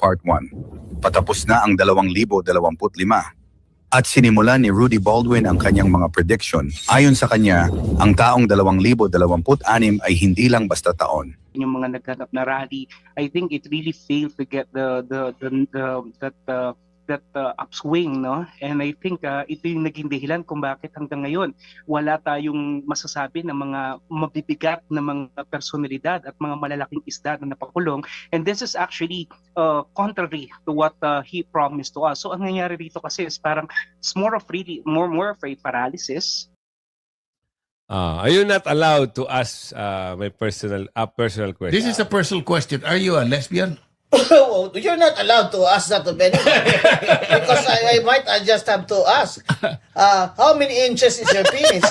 Part 1. Patapos na ang 2025 at sinimulan ni Rudy Baldwin ang kanyang mga prediction. Ayon sa kanya, ang taong 2026 ay hindi lang basta taon. Yung mga naghanap na rally, I think it really failed to get that upswing, no? And I think ito yung naging dahilan kung bakit hanggang ngayon wala tayong masasabi ng mga mabibigat na mga personalidad at mga malalaking isda na napakulong. And this is actually contrary to what he promised to us. So ang nangyayari dito kasi is parang it's more of really more of a paralysis. Are you not allowed to ask my personal question? This is a personal question. Are you a lesbian? You're not allowed to ask that of anyone. Because I might just have to ask, how many inches is your penis?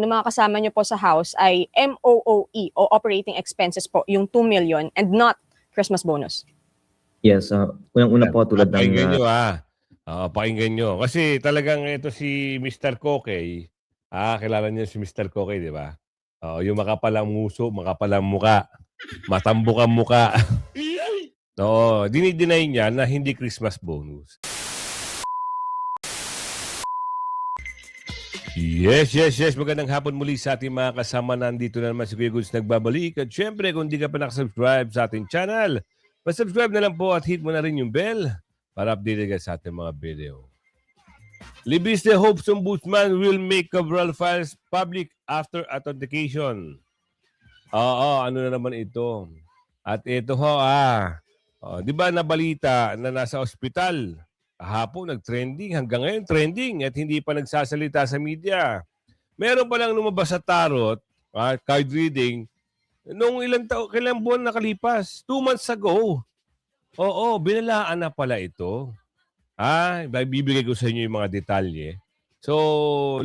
Ng mga kasama nyo po sa house ay MOOE o operating expenses po, yung 2 million and not Christmas bonus. Yes, unang-una po tulad ng... Pakinggan nyo pakinggan nyo. Kasi talagang ito si Mr. Kokey, kilala niyo si Mr. Kokey, di ba? Yung makapalang muso, makapalang muka, matambok ang muka. Dinideny niya na hindi Christmas bonus. Yes. Magandang hapon muli sa ating mga kasama. Nandito na naman si Kuya Goods nagbabalik. At syempre, kung di ka pa nakasubscribe sa ating channel, pasubscribe na lang po at hit mo na rin yung bell para updated ka sa ating mga video. Libiste hopes Ombudsman will make Cabral files public after authentication. Ano na naman ito? At ito di ba nabalita na nasa ospital? Kahapon nag-trending, hanggang ngayon trending at hindi pa nagsasalita sa media. Meron pa lang lumabas sa tarot, card reading, nung kailang buwan nakalipas, 2 months ago. Binalaan na pala ito. Bibigay ko sa inyo yung mga detalye. So,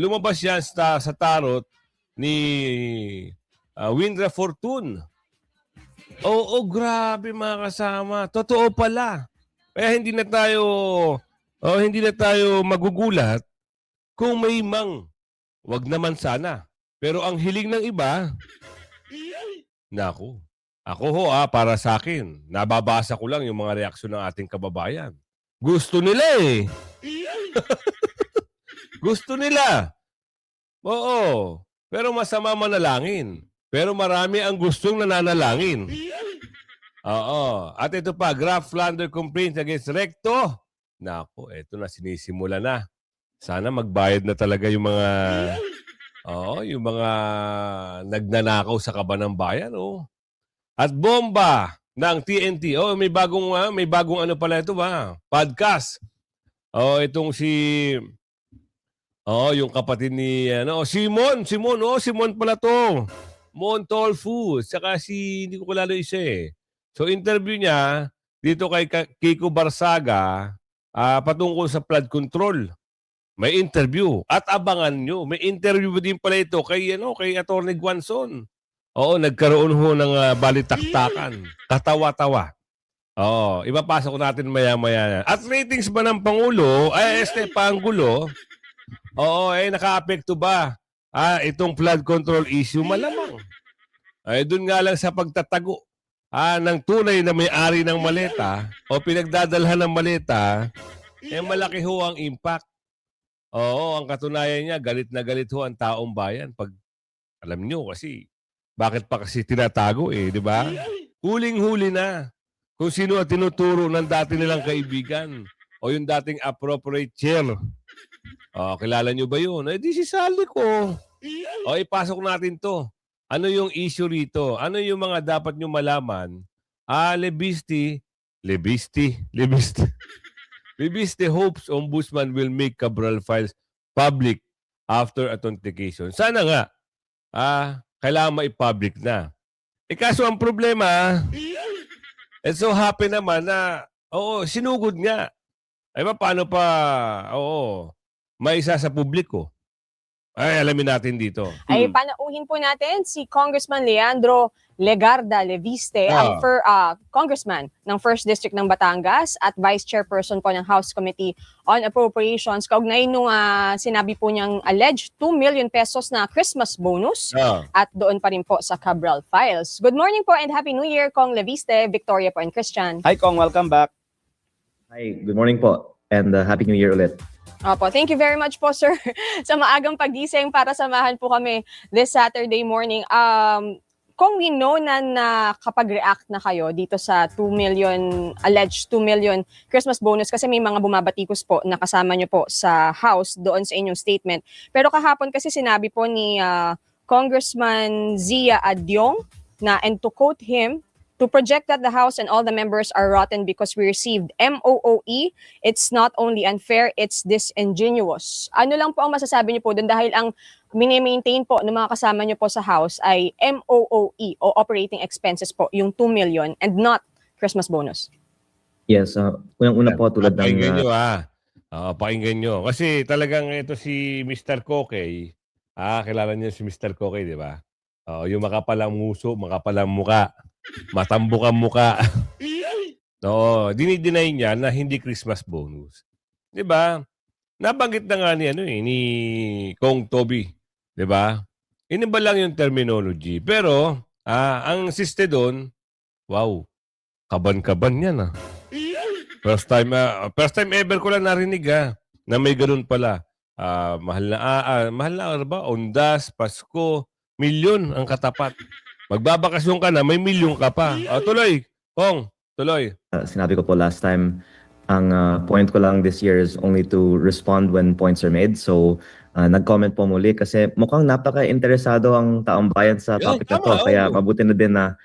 lumabas yan sa tarot ni Windra Fortune. Grabe mga kasama. Totoo pala. Kaya hindi na tayo magugulat kung may wag naman sana. Pero ang hiling ng iba, naku. Ako para sa akin, nababasa ko lang yung mga reaksyon ng ating kababayan. Gusto nila eh. Gusto nila. Oo. Pero masama manalangin. Pero marami ang gustong nananalangin. At ito pa, graft plunder complaints against Recto. Naku, ito na sinisimula na. Sana magbayad na talaga yung mga nagnanakaw sa kaban ng bayan, At bomba ng TNT. May bagong ano pala ito podcast. Itong yung kapatid ni Simon pala to. Montol Foods, saka hindi ko kilala isa eh. So interview niya dito kay Kiko Barsaga patungkol sa flood control. May interview at abangan nyo. May interview din pala ito kay Atty. Guanzon. Nagkaroon ng balitaktakan. Katawa-tawa. Ipapasok natin maya-maya. At ratings ba ng Pangulo, Pangulo, naka-apekto ba itong flood control issue? Malamang. Doon nga lang sa pagtatago ng tunay na may-ari ng maleta o pinagdadalhan ng maleta, malaki ho ang impact. Ang katunayan niya, galit na galit ho ang taong bayan. Pag alam nyo kasi, bakit pa kasi tinatago di ba? Huling-huli na kung sino ang tinuturo ng dati nilang kaibigan o yung dating appropriate chair. Kilala nyo ba yun? Di si Saldi ko. Ipasok natin to. Ano yung issue rito? Ano yung mga dapat nyo malaman? Libiste hopes Ombudsman will make Cabral files public after authentication. Sana nga, kailangan ma-public na. Kaso ang problema, so happy naman na, sinugod nga. Paano pa, maisa sa publiko? Ay, alamin natin dito. Ay panauhin po natin si Congressman Leandro Legarda Leviste, ang congressman ng 1st District ng Batangas at Vice Chairperson po ng House Committee on Appropriations. Kaugnay nung sinabi po niyang alleged 2 million pesos na Christmas bonus at doon pa rin po sa Cabral Files. Good morning po and Happy New Year, Kong Leviste, Victoria po and Christian. Hi Kong, welcome back. Hi, good morning po. And Happy New Year ulit. Opo, thank you very much po, sir, sa maagang pagising para samahan po kami this Saturday morning. Kung we know na nakapag-react na kayo dito sa 2 million, alleged 2 million Christmas bonus kasi may mga bumabatikos po na kasama nyo po sa House doon sa inyong statement. Pero kahapon kasi sinabi po ni Congressman Zia Adyong na, and to quote him, to project that the House and all the members are rotten because we received MOOE, it's not only unfair, it's disingenuous. Ano lang po ang masasabi niyo po doon dahil ang mini-maintain po ng mga kasama niyo po sa House ay MOOE o operating expenses po, yung 2 million and not Christmas bonus. Yes, unang-una po tulad Pakinggan ng... nyo pakinggan nyo. Kasi talagang ito si Mr. Kokey. Kilala niyo si Mr. Kokey, di ba? Yung makapalang muso, makapalang muka. Matambok ang muka. No, dinideny niya na hindi Christmas bonus. 'Di ba? Nabanggit na nga ni Kong Toby, 'di ba? Iniba lang yung terminology, pero ang siste doon, wow. Kaban-kaban 'yan . First time ever ko lang narinig na may ganoon pala. Mahal na ba? Ondas, Pasko, milyon ang katapat. Magbabakasyon ka na, may milyon ka pa. Tuloy, Kong, tuloy. Sinabi ko po last time, ang point ko lang this year is only to respond when points are made. So, nag-comment po muli kasi mukhang napaka-interesado ang taong bayan sa topic na to. Kaya mabuti na din na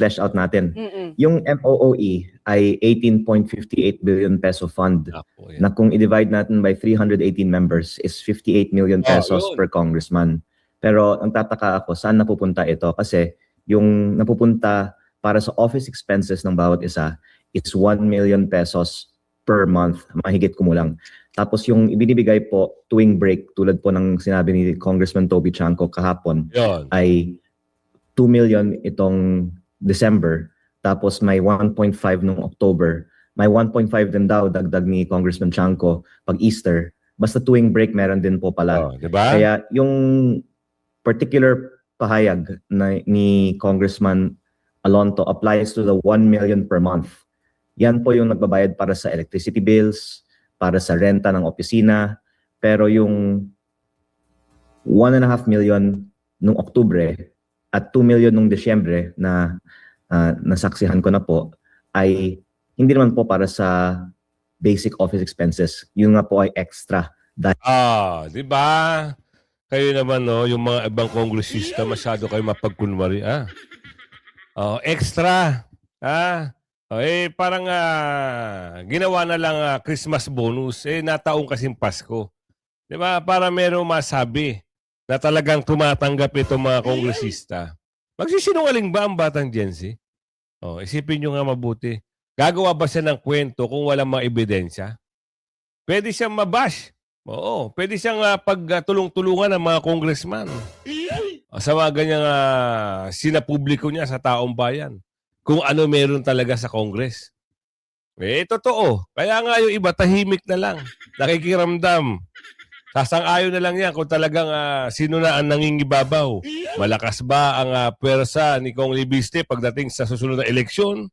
flesh out natin. Yung MOOE ay 18.58 billion peso fund na kung i-divide natin by 318 members is 58 million pesos per congressman. Pero ang tataka ako, saan napupunta ito? Kasi yung napupunta para sa office expenses ng bawat isa, it's 1 million pesos per month, mahigit kumulang. Tapos yung ibinibigay po tuwing break, tulad po ng sinabi ni Congressman Toby Chanco kahapon, ay 2 million itong December, tapos may 1.5 nung October, may 1.5 din daw dagdag ni Congressman Chanco pag Easter. Basta tuwing break meron din po pala. Diba? Kaya yung particular pahayag ni Congressman Alonto applies to the 1 million per month. Yan po yung nagbabayad para sa electricity bills, para sa renta ng opisina. Pero yung 1.5 million nung Oktubre at 2 million nung Desyembre na nasaksihan ko na po ay hindi naman po para sa basic office expenses. Yun nga po ay extra. Di ba? Kayo naman, no, yung mga ibang kongresista, masyado kayo mapagkunwari. Extra. Parang ginawa na lang Christmas bonus. Nataong kasing Pasko. Di ba? Para merong masabi na talagang tumatanggap itong mga kongresista. Magsisinungaling ba ang batang Gen Z? Isipin nyo nga mabuti. Gagawa ba siya ng kwento kung walang mga ebidensya? Pwede siyang mabash. Oo, pwede siyang pagtulong-tulungan ng mga congressman. Sa mga ganyang sinapubliko niya sa taong bayan. Kung ano meron talaga sa Congress. Totoo. Kaya nga yung iba tahimik na lang. Nakikiramdam. Sasang-ayon na lang yan kung talagang sino na ang nangingibabaw. Malakas ba ang pwersa ni Kong Leviste pagdating sa susunod na eleksyon?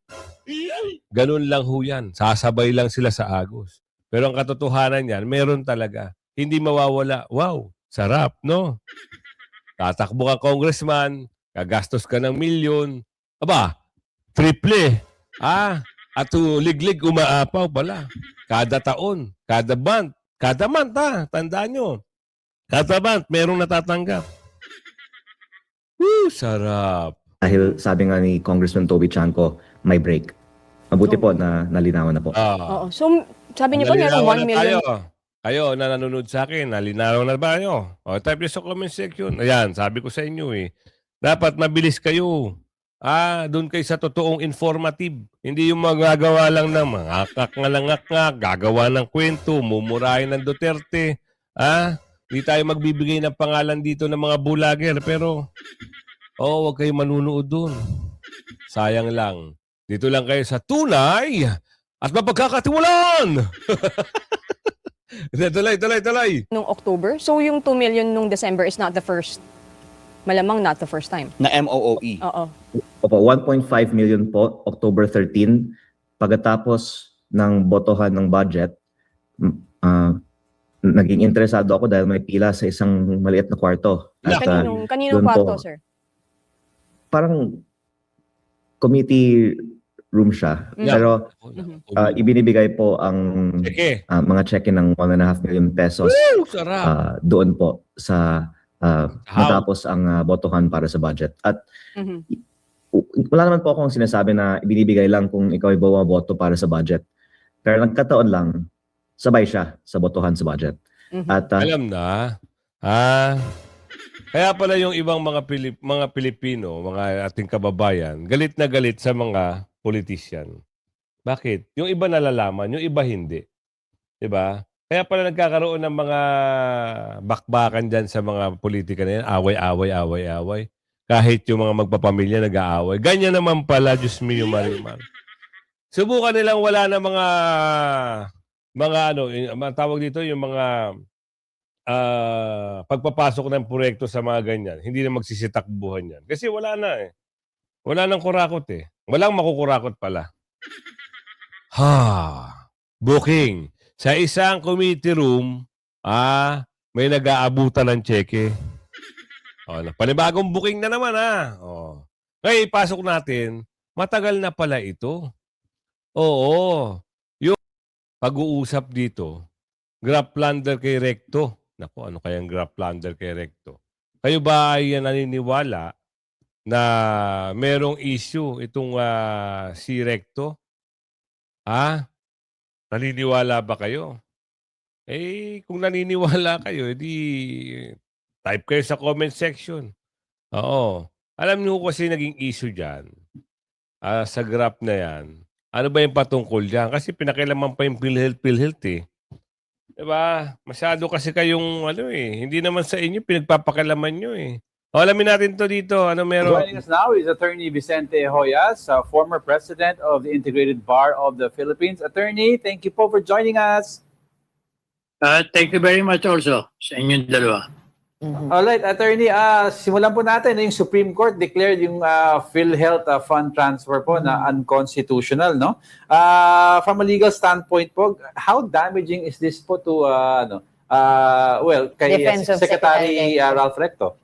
Ganun lang ho yan. Sasabay lang sila sa agos. Pero ang katotohanan niyan, meron talaga. Hindi mawawala. Wow, sarap, no? Tatakbo kang congressman, gagastos ka ng milyon. Aba, triple. At liglig umaapaw pala. Kada taon, kada month, tandaan nyo. Kada month, merong natatanggap. Sarap. Dahil sabi nga ni Congressman Toby Chanco, may break. Mabuti po na nalinawan na po. Oo. So, sabi niyo po meron 1 million. Kayo na nanonood sa akin, nalinaw na ba nyo? Type nyo sa comment section. Ayan, sabi ko sa inyo dapat mabilis kayo. Doon kayo sa totoong informative. Hindi yung magagawa lang ng mga ngak-ngak, gagawa ng kwento, mumurahin ng Duterte. Hindi tayo magbibigay ng pangalan dito ng mga bulager, pero wag kayo manunood dun. Sayang lang. Dito lang kayo sa tunay at mapagkakatiwalaan. Tuloy. Nung October. So yung 2 million nung December is not the first. Malamang not the first time. Na MOOE. Oo. Opo, 1.5 million po, October 13. Pagkatapos ng botohan ng budget, naging interesado ako dahil may pila sa isang maliit na kwarto. At, Kaninong doon kwarto, po, sir? parang committee room siya. Yeah. Pero ibinibigay po ang Sige. mga cheque ng 1.5 million pesos Sarap. doon po sa matapos ang botohan para sa budget. At Mhm. wala naman po akong sinasabi na ibinibigay lang kung ikaw ay bumaboto para sa budget. Pero nagkataon lang, sabay siya sa botohan sa budget. Mhm. At Alam na. Kaya pala yung ibang mga Pilipino, mga ating kababayan, galit na galit sa mga politician. Bakit? Yung iba nalalaman, yung iba hindi. 'Di ba? Kaya pala nagkakaroon ng mga bakbakan dyan sa mga politika na yan. Away. Kahit yung mga magpapamilya nag-aaway. Ganyan naman pala, Diyos mio, Marimar. Subukan nilang wala na mga tawag dito, yung mga pagpapasok ng proyekto sa mga ganyan. Hindi na magsisitakbuhan yan. Kasi wala na eh. Wala nang kurakot eh. Walang makukurakot pala. Booking. Sa isang committee room, may nag-aabutan ng cheque. Panibagong booking na naman Ngayon, ipasok natin, matagal na pala ito. Oo. Yung pag-uusap dito, grab plunder kay Recto. Naku, ano kayang grab plunder kay Recto? Kayo ba ay naniniwala na merong issue itong si Recto? Naniniwala ba kayo? Kung naniniwala kayo, edi type kayo sa comment section. Oo. Alam niyo kasi naging issue dyan sa graph na yan. Ano ba yung patungkol dyan? Kasi pinakilaman pa yung PhilHealth eh. Diba? Masyado kasi kayong hindi naman sa inyo, pinagpapakilaman nyo eh. Alamin natin to dito. Ano meron? Joining us now is Attorney Vicente Hoyas, former President of the Integrated Bar of the Philippines. Attorney, thank you po for joining us. Thank you very much also sa inyong dalawa. Alright, Attorney, simulan po natin. Yung Supreme Court declared yung PhilHealth fund transfer po na unconstitutional, no? From a legal standpoint po, how damaging is this po to, kay Defense of Secretary Ralph Recto?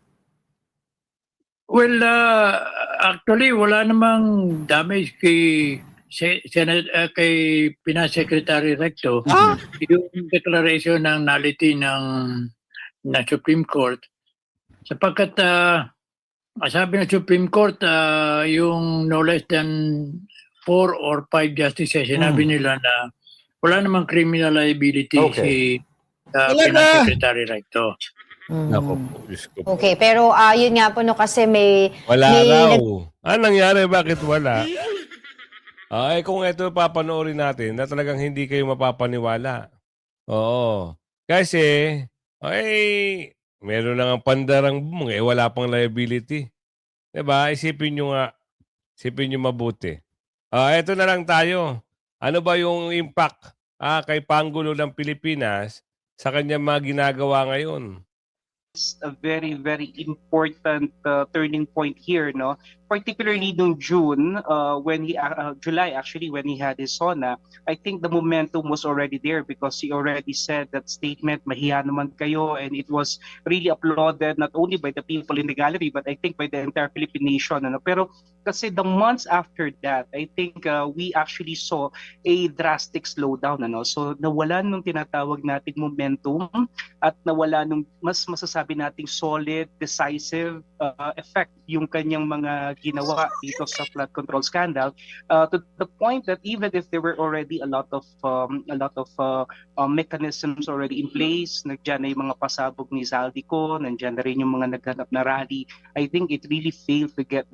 Well, actually, wala namang damage kay kay Pinasecretary Recto. Yung declaration ng nullity ng Supreme Court. Sapagkat sabi ng Supreme Court, yung no less than 4 or 5 justices, sinabi nila na wala namang criminal liability si Pinasecretary Recto. Ako po, Diyos ko po. Okay, pero yun nga po no kasi Wala raw. Nangyari? Bakit wala? Kung ito papanoorin natin, na talagang hindi kayo mapapaniwala. Oo. Kasi, meron lang ang pandarang bumong, wala pang liability. Diba? Isipin nyo mabuti. Ito na lang tayo. Ano ba yung impact kay Pangulo ng Pilipinas sa kanyang mga ginagawa ngayon? A very, very important turning point here, no? Particularly noong June, July actually, when he had his SONA, I think the momentum was already there because he already said that statement, mahiya naman kayo, and it was really applauded not only by the people in the gallery, but I think by the entire Philippine nation. Ano? Pero kasi the months after that, I think we actually saw a drastic slowdown. Ano? So nawala nung tinatawag nating momentum at nawala nung mas masasabi nating solid, decisive effect yung kanyang mga ginawa dito sa flood control scandal, to the point that even if there were already a lot of mechanisms already in place, nandiyan na yung mga pasabog ni Zaldico, nandiyan na rin yung mga naghanap na rally, I think it really failed to get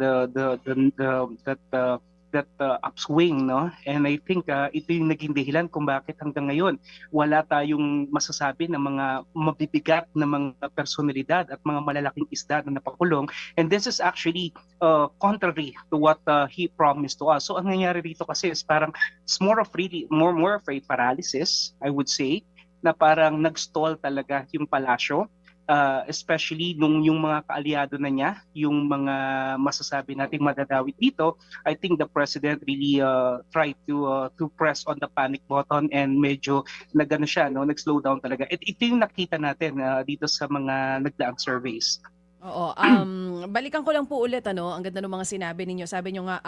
that upswing, no? And I think ito yung naging dahilan kung bakit hanggang ngayon wala tayong masasabi ng mga mabibigat na mga personalidad at mga malalaking isda na napakulong. And this is actually contrary to what he promised to us. So ang nangyayari dito kasi is parang it's more of of a paralysis, I would say, na parang nag-stall talaga yung palasyo. Especially nung yung mga kaalyado na niya, yung mga masasabi nating madadawit dito, I think the president really tried to press on the panic button and medyo nagano siya, no, nag-slow down talaga. Ito yung nakita natin dito sa mga nagdaang surveys. Oo, balikan ko lang po ulit, ang ganda ng mga sinabi ninyo. Sabi nyo nga,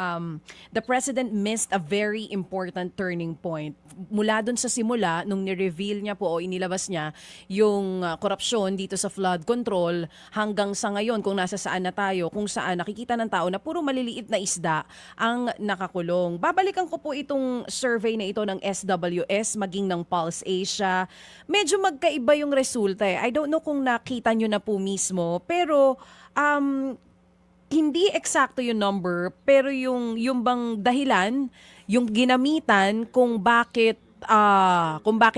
the president missed a very important turning point. Mula dun sa simula, nung ni-reveal niya po o inilabas niya yung korupsyon dito sa flood control, hanggang sa ngayon, kung nasa saan na tayo, kung saan nakikita ng tao na puro maliliit na isda ang nakakulong. Babalikan ko po itong survey na ito ng SWS, maging ng Pulse Asia. Medyo magkaiba yung resulta eh. I don't know kung nakita nyo na po mismo, pero hindi eksakto yung number, pero yung bang dahilan, yung ginamitan kung bakit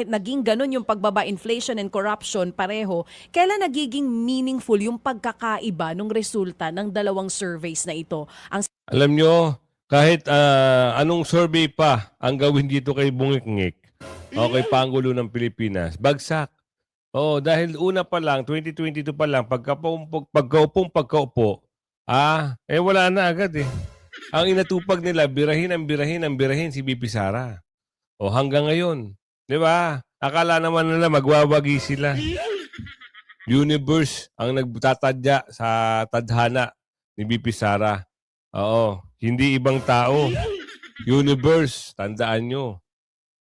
naging ganun yung pagbaba, inflation and corruption pareho, kailan nagiging meaningful yung pagkakaiba ng resulta ng dalawang surveys na ito. Alam nyo, kahit anong survey pa ang gawin dito kay Bungikngik o kay Pangulo ng Pilipinas, bagsak. Oo, dahil una pa lang, 2022 pa lang, pagkaupo, wala na agad eh. Ang inatupag nila, birahin si BP Sara. O hanggang ngayon, di ba? Akala naman nila magwawagi sila. Universe ang nagtatadya sa tadhana ni BP Sara. Oo, hindi ibang tao. Universe, tandaan nyo.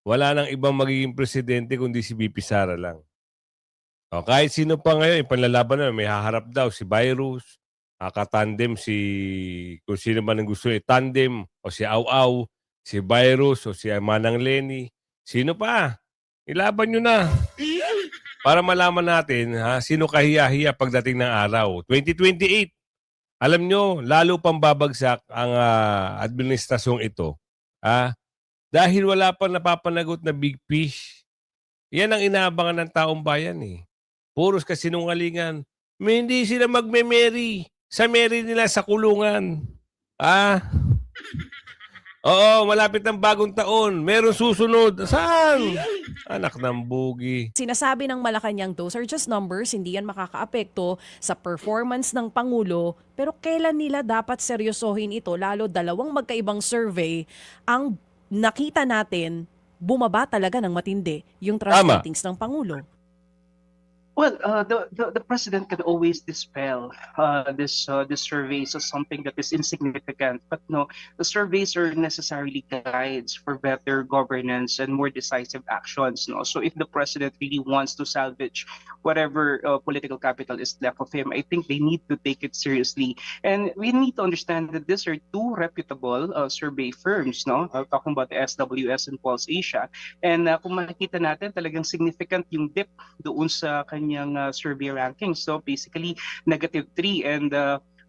Wala nang ibang magiging presidente kundi si BP Sara lang. O, kahit sino pa ngayon, ipanlalaban na, may haharap daw si Virus, katandem kung sino man ang gusto tandem, o si Au-Au, si Virus, o si Manang Lenny. Sino pa? Ilaban nyo na. Para malaman natin, sino kahiya-hiya pagdating ng araw. 2028, alam nyo, lalo pang babagsak ang administrasyong ito. Dahil wala pa napapanagot na big fish. Yan ang inaabangan ng taong bayan eh. Puros kasinungalingan. Hindi sila magme-merry. Sa merry nila sa kulungan. Oo, malapit ng bagong taon. Meron susunod. Saan? Anak ng bugi. Sinasabi ng Malacanang, those are just numbers, hindi yan makakaapekto sa performance ng Pangulo. Pero kailan nila dapat seryosohin ito? Lalo dalawang magkaibang survey ang nakita natin bumaba talaga ng matindi yung trust ratings ng Pangulo. Well, the president can always dispel this surveys as something that is insignificant. But no, the surveys are necessarily guides for better governance and more decisive actions. No, so if the president really wants to salvage whatever political capital is left of him, I think they need to take it seriously. And we need to understand that these are two reputable survey firms. No, talking about the SWS and Pulse Asia. And kung makikita natin, talagang significant yung dip doon sa kanyang survey rankings. So basically, -3 and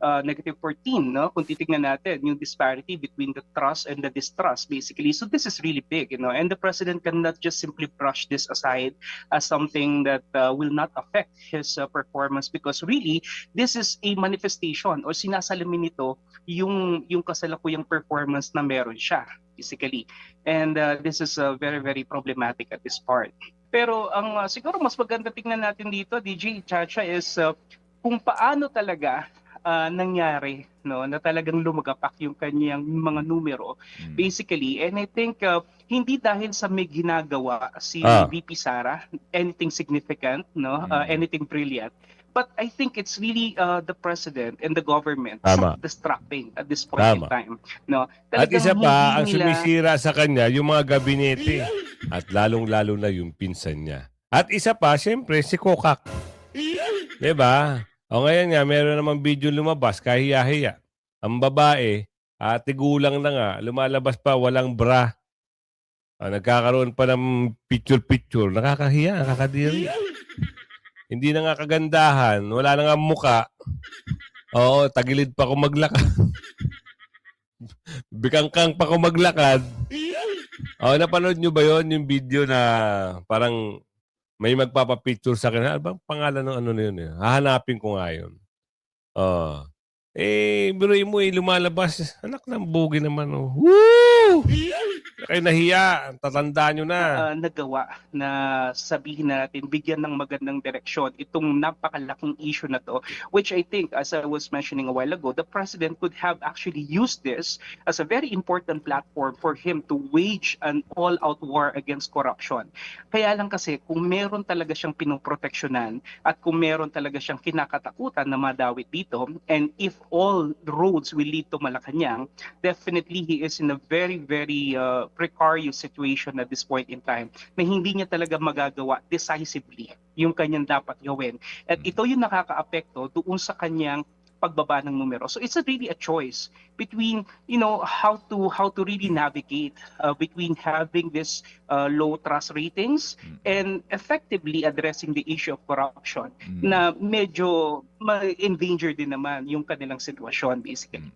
-14, no? Kung titignan natin yung disparity between the trust and the distrust, basically. So this is really big, and the president cannot just simply brush this aside as something that will not affect his performance, because really, this is a manifestation o sinasalamin nito yung kasalukuyang performance na meron siya, basically. And this is very, very problematic at this part. Pero ang siguro mas maganda tingnan natin dito, DJ Chacha, is kung paano talaga nangyari, no, na talagang lumagapak yung kanyang mga numero, basically. And I think hindi dahil sa may ginagawa si VP Sara, anything significant, no, anything brilliant. But I think it's really the president and the government distracting at this point in time. No? At isa pa, ang sumisira sa kanya, yung mga gabinete. At lalong-lalo na yung pinsan niya. At isa pa, siyempre, si Kokak. Diba? O ngayon nga, meron namang video lumabas, kahiya-hiya. Ang babae, tigulang na nga, lumalabas pa, walang bra. Nagkakaroon pa ng picture-picture. Nakakahiya, nakakadiri. Hindi na nga kagandahan, wala na nga muka. Oo, tagilid pa kung maglakad. Bikangkang pa ko maglakad. Napanood nyo ba yon yung video na parang may magpapapicture sa akin? Ano bang pangalan ng ano na yun? Hahanapin ko nga yun. Biruin mo lumalabas. Anak ng bugi naman. Woo! Kayo nahiya. Tatandaan nyo na. Nagawa na sabihin natin, bigyan ng magandang direksyon itong napakalaking issue na to, which I think, as I was mentioning a while ago, the President could have actually used this as a very important platform for him to wage an all-out war against corruption. Kaya lang kasi, kung meron talaga siyang pinoproteksyonan at kung meron talaga siyang kinakatakutan na madawit dito, and if all roads will lead to Malacanang, definitely he is in a very, very precarious situation at this point in time na hindi niya talaga magagawa decisively yung kanyang dapat gawin. At ito yung nakakaapekto doon sa kanyang pagbaba ng numero. So it's really a choice between, how to really navigate between having this low trust ratings and effectively addressing the issue of corruption na medyo ma-endanger din naman yung kanilang sitwasyon basically.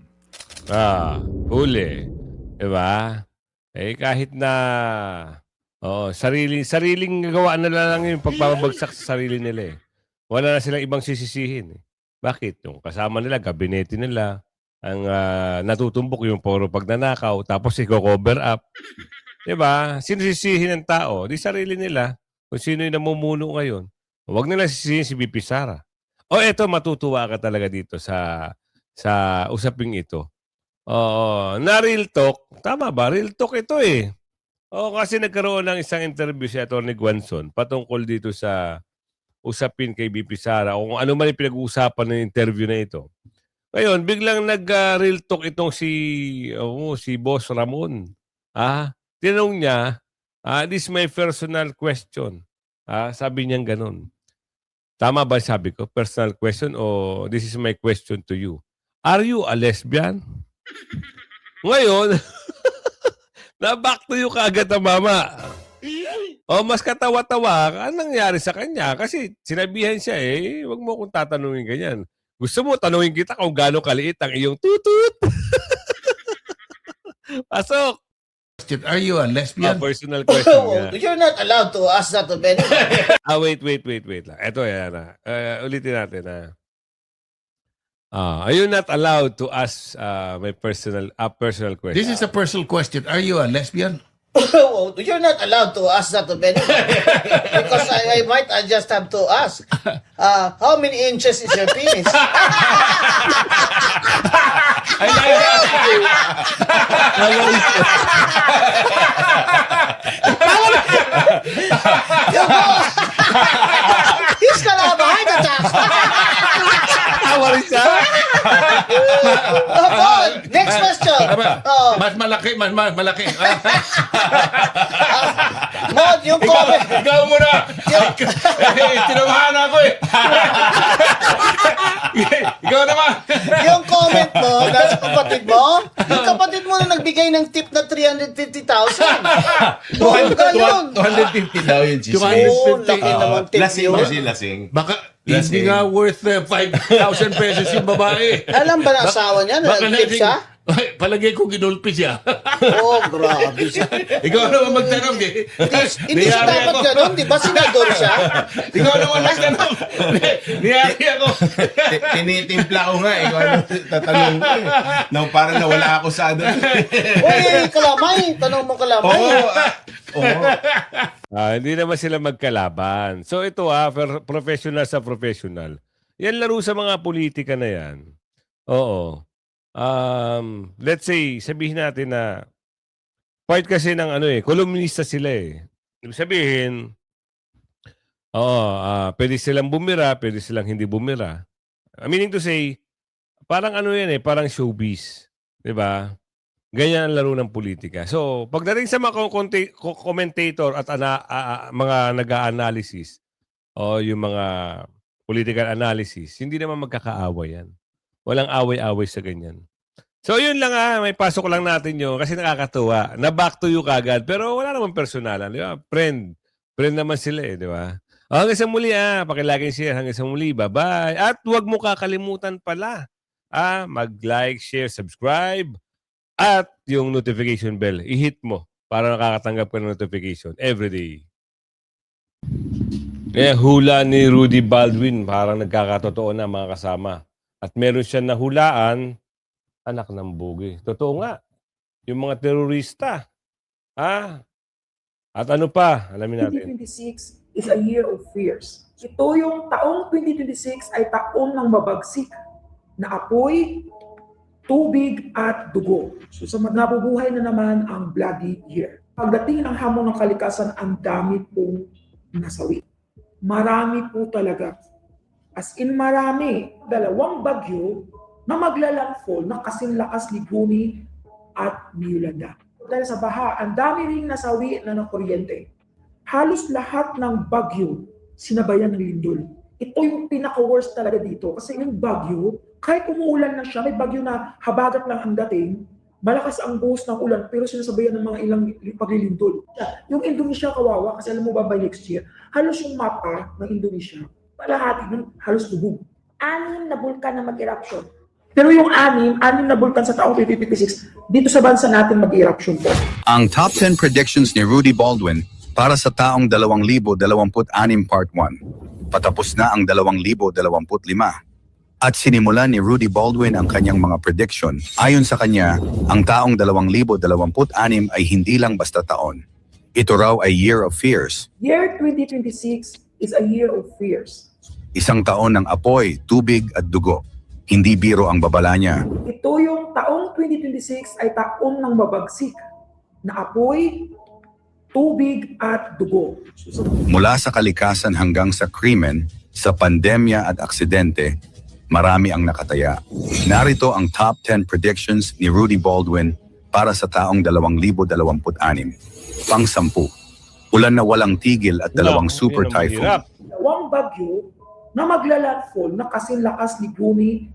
Huli. Diba? Kahit na sariling gawa na lang yung pagbabagsak sa sarili nila. Wala na silang ibang sisisihin. Bakit? Yung kasama nila, gabinete nila, ang natutumbok yung puro pagnanakaw, tapos i-cover up. Diba? Sino sisihin ng tao? Di sarili nila. Kung sino yung namumuno ngayon. Huwag nila sisihin si BP Sara. Eto, matutuwa ka talaga dito sa usaping ito. Na real talk. Tama ba? Real talk ito eh. Kasi nagkaroon ng isang interview si Atty. Guanzon patungkol dito sa usapin kay BP Sara o kung ano man yung pinag-uusapan ng interview na ito. Ngayon, biglang nag-real talk itong si Boss Ramon. Tinanong niya, this is my personal question. Sabi niya ganun. Tama ba sabi ko? Personal question o this is my question to you? Are you a lesbian? Ngayon, na-back to you kaagad ang mama. Mas katawa-tawa, anong nangyari sa kanya? Kasi sinabihan siya wag mo akong tatanungin ganyan. Gusto mo, tanungin kita kung gaano kaliit ang iyong tutut. Pasok! Are you a lesbian? Personal question nga. You're not allowed to ask that of anyone. Wait lang. Ito, yan na. Ulitin natin are you not allowed to ask my personal question? This is a personal question. Are you a lesbian? You're not allowed to ask that of anyone. Because I might just have to ask, how many inches is your penis? He's gonna have a heart attack. Next question. Mas malaki. Mod, yung comment. Ikaw muna. Tinabahan ako Ikaw naman. Yung comment mo, nasa kapatid mo, yung kapatid mo na nagbigay ng tip na 350,000. Ganun. 250 daw yung chismis. Laki naman tip Lasing yun. kasi lasing. Baka hindi nga worth 5,000 pesos yung babae. Alam ba na asawa niya na nag-tip siya? Palagay ko ginulpi siya. Grabe siya. Ikaw naman magtanong Hindi siya dapat ganun, di ba? Senador siya. Ikaw naman magtanong. Niyari ako. Tinitimpla ko nga. Ikaw ano tatanong ko Nang parang nawala ako sa doon. Kalamay. Tanong mo kalamay. Hindi naman sila magkalaban. So ito professional sa professional. Yan laro sa mga politika na yan. Oo. Let's say, sabihin natin na part kasi ng kolumnista sila Ibig sabihin, pwede silang bumira, pwede silang hindi bumira. Meaning to say, parang parang showbiz. Diba? Ganyan ang laro ng politika. So, pagdating sa mga commentator at mga nag-a-analysis o yung mga political analysis, hindi naman magkakaaway yan. Walang away-away sa ganyan. So, yun lang may pasok lang natin yun kasi nakakatuwa. Na-back to you kagad. Pero wala naman personalan. Di ba? Friend naman sila di ba? Hanggang sa muli pakilagay share. Hanggang sa muli. Bye-bye. At huwag mo kakalimutan pala mag-like, share, subscribe. At yung notification bell, i-hit mo para nakakatanggap ka ng notification every day. Hula ni Rudy Baldwin, parang nagkakatotoo na mga kasama. At meron siya nahulaan, anak ng bugi. Totoo nga, yung mga terorista. At ano pa, alamin natin. 2026 is a year of fears. Ito yung taong 2026 ay taon ng mabagsik na apoy, tubig at dugo. So sa nabubuhay na naman ang bloody year. Pagdating ng hamon ng kalikasan, ang dami pong nasawi. Marami po talaga. As in marami. 2 bagyo na maglalandfall na kasing lakas ni Guni at ni Yolanda. Dahil sa baha, ang dami ring nasawi na ng kuryente. Halos lahat ng bagyo sinabayan ng lindol. Ito yung pinaka-worst talaga dito. Kasi yung bagyo, kahit umuulan na siya, may bagyo na habagat lang ang dating, malakas ang buhos ng ulan, pero sinasabayan ng mga ilang paglilindol. Yung Indonesia kawawa, kasi alam mo ba by next year, halos yung mapa ng Indonesia, palahati nun, halos lubog. 6 na bulkan na mag-eruption. Pero yung 6 na bulkan sa taong 2026, dito sa bansa natin mag-eruption po. Ang top 10 predictions ni Rudy Baldwin para sa taong 2026 Part 1. Patapos na ang 2025. At sinimulan ni Rudy Baldwin ang kanyang mga prediction. Ayon sa kanya, ang taong 2026 ay hindi lang basta taon. Ito raw ay year of fears. Year 2026 is a year of fears. Isang taon ng apoy, tubig at dugo. Hindi biro ang babala niya. Ito yung taong 2026 ay taon ng mabagsik na apoy, tubig at dugo. Mula sa kalikasan hanggang sa krimen, sa pandemya at aksidente, marami ang nakataya. Narito ang top 10 predictions ni Rudy Baldwin para sa taong 2026. Pang-10. Ulan na walang tigil at 2 super typhoon. 2 bagyo na maglalandfall na kasing lakas ni Guni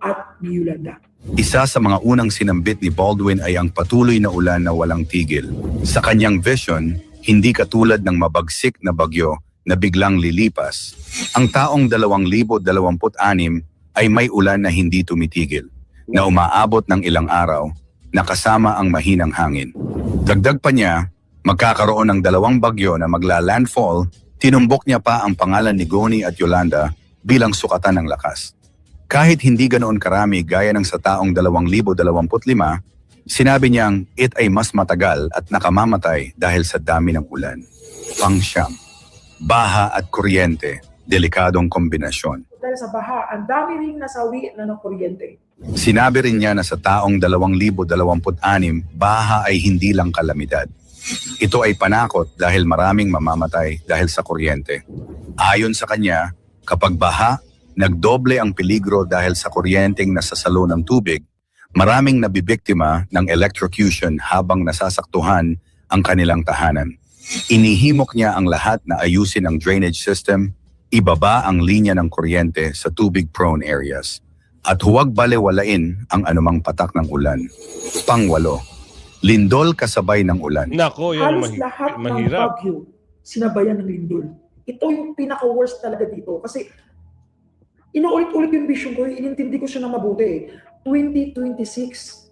at ni Yolanda. Isa sa mga unang sinambit ni Baldwin ay ang patuloy na ulan na walang tigil. Sa kanyang vision, hindi katulad ng mabagsik na bagyo na biglang lilipas. Ang taong 2026 ay may ulan na hindi tumitigil, na umaabot ng ilang araw, na kasama ang mahinang hangin. Dagdag pa niya, magkakaroon ng 2 bagyo na magla-landfall, tinumbok niya pa ang pangalan ni Goni at Yolanda bilang sukatan ng lakas. Kahit hindi ganoon karami gaya ng sa taong 2025, sinabi niyang it ay mas matagal at nakamamatay dahil sa dami ng ulan. Pang-9. Baha at kuryente, delikadong kombinasyon. Dahil sa baha, ang dami ring nasawi na ng kuryente. Sinabi rin niya na sa taong 2026, baha ay hindi lang kalamidad. Ito ay panakot dahil maraming mamamatay dahil sa kuryente. Ayon sa kanya, kapag baha, nagdoble ang peligro dahil sa kuryenteng nasasalo ng tubig, maraming nabibiktima ng electrocution habang nasasaktuhan ang kanilang tahanan. Inihimok niya ang lahat na ayusin ang drainage system, ibaba ang linya ng kuryente sa tubig-prone areas, at huwag balewalain ang anumang patak ng ulan. Pang-8. Lindol kasabay ng ulan. Nako, yan Halos lahat ng bagyo sinabayan ng lindol. Ito yung pinaka-worst talaga dito. Kasi inuulit-ulit yung vision ko, inintindi ko siya na mabuti. 2026,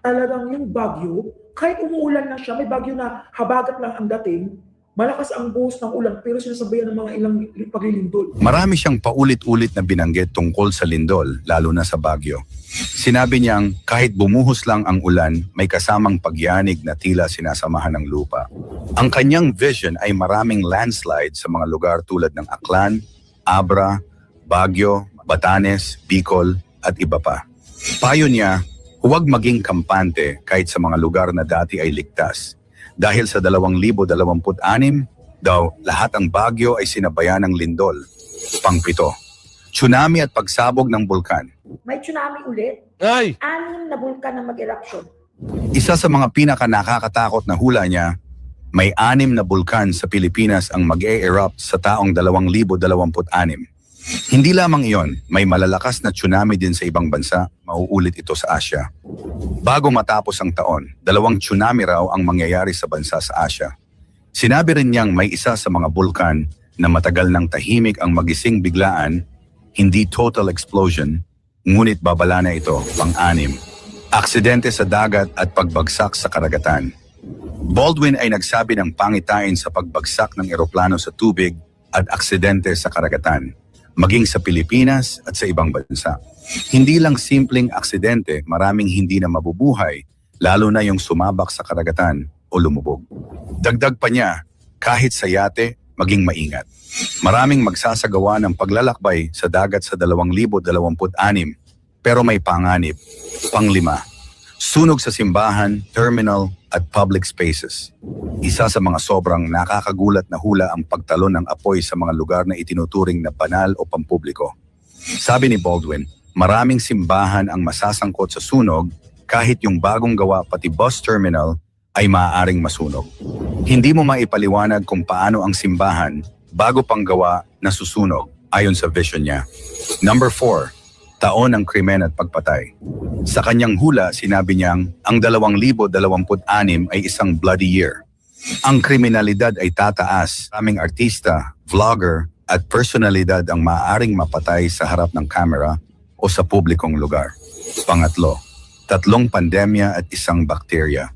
talagang yung bagyo, kahit umuulan na siya, may bagyo na habagat lang ang dating, malakas ang buhos ng ulan, pero sinasabayan ng mga ilang paglilindol. Marami siyang paulit-ulit na binanggit tungkol sa lindol, lalo na sa bagyo. Sinabi niyang kahit bumuhos lang ang ulan, may kasamang pagyanig na tila sinasamahan ng lupa. Ang kanyang vision ay maraming landslide sa mga lugar tulad ng Aklan, Abra, Baguio, Batanes, Bicol at iba pa. Payo niya, huwag maging kampante kahit sa mga lugar na dati ay ligtas. Dahil sa 2026 daw, lahat ang bagyo ay sinabayan ng lindol. Pang-7. Tsunami at pagsabog ng bulkan. May tsunami ulit. 6 na bulkan na mag-eruption. Isa sa mga pinaka-nakakatakot na hula niya, may 6 na bulkan sa Pilipinas ang mag-e-erupt sa taong 2026. Hindi lamang iyon, may malalakas na tsunami din sa ibang bansa, mauulit ito sa Asia. Bago matapos ang taon, 2 tsunami raw ang mangyayari sa bansa sa Asia. Sinabi rin niyang may isa sa mga bulkan na matagal ng tahimik ang magising biglaan, hindi total explosion, ngunit babala na ito, pang-6. aksidente sa dagat at pagbagsak sa karagatan. Baldwin ay nagsabi ng pangitain sa pagbagsak ng eroplano sa tubig at aksidente sa karagatan, maging sa Pilipinas at sa ibang bansa. Hindi lang simpleng aksidente, maraming hindi na mabubuhay, lalo na yung sumabak sa karagatan o lumubog. Dagdag pa niya, kahit sa yate, maging maingat. Maraming magsasagawa ng paglalakbay sa dagat sa 2026, pero may panganib. Panglima, sunog sa simbahan, terminal at public spaces. Isa sa mga sobrang nakakagulat na hula ang pagtalon ng apoy sa mga lugar na itinuturing na banal o pampubliko. Sabi ni Baldwin, maraming simbahan ang masasangkot sa sunog kahit yung bagong gawa pati bus terminal ay maaaring masunog. Hindi mo maipaliwanag kung paano ang simbahan bago pang gawa na susunog ayon sa vision niya. Number 4, taon ng krimen at pagpatay. Sa kanyang hula, sinabi niyang ang 2026 ay isang bloody year. Ang kriminalidad ay tataas. Maraming artista, vlogger at personalidad ang maaaring mapatay sa harap ng kamera o sa publikong lugar. Pangatlo, 3 pandemya at 1 bakterya.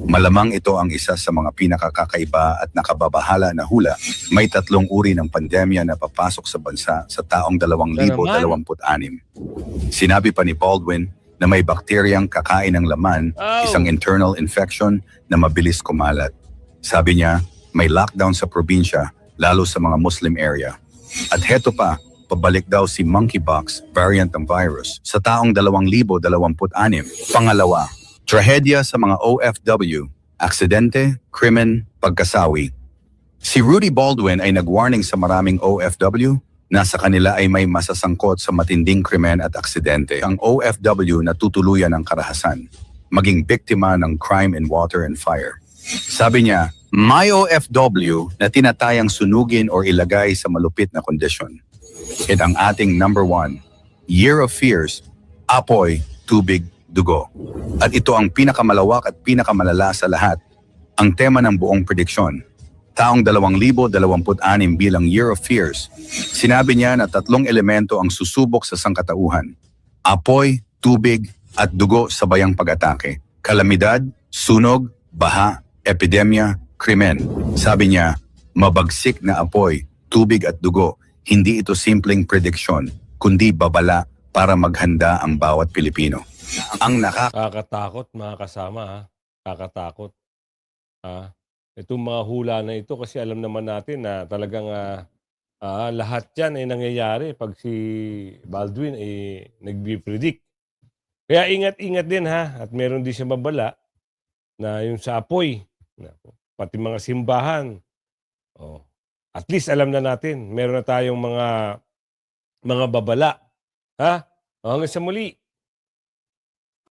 Malamang ito ang isa sa mga pinakakakaiba at nakababahala na hula. May 3 uri ng pandemya na papasok sa bansa sa taong 2026. Sinabi pa ni Baldwin na may bakteryang kakain ng laman, isang internal infection na mabilis kumalat. Sabi niya, may lockdown sa probinsya, lalo sa mga Muslim area. At heto pa, pabalik daw si monkeypox variant ng virus sa taong 2026. Pangalawa, trahedya sa mga OFW, aksidente, krimen, pagkasawi. Si Rudy Baldwin ay nag-warning sa maraming OFW na sa kanila ay may masasangkot sa matinding krimen at aksidente. Ang OFW na tutuluyan ng karahasan, maging biktima ng crime in water and fire. Sabi niya, may OFW na tinatayang sunugin o ilagay sa malupit na kondisyon. At ang ating number 1, Year of Fears, apoy, tubig, dugo. At ito ang pinakamalawak at pinakamalala sa lahat, ang tema ng buong prediksyon. Taong 2026 bilang Year of Fears, sinabi niya na 3 elemento ang susubok sa sangkatauhan. Apoy, tubig, at dugo sa bayang pag-atake. Kalamidad, sunog, baha, epidemya, krimen. Sabi niya, mabagsik na apoy, tubig at dugo. Hindi ito simpleng prediksyon, kundi babala para maghanda ang bawat Pilipino. Ang Kakatakot mga kasama ha. Kakatakot. Itong mga hula na ito kasi alam naman natin na talagang lahat yan ay nangyayari pag si Baldwin ay nagbi-predict. Kaya ingat-ingat din ha. At meron din siya babala na yung sa apoy. Pati mga simbahan. At least alam na natin. Meron na tayong mga babala. Ha? Hanggang sa muli.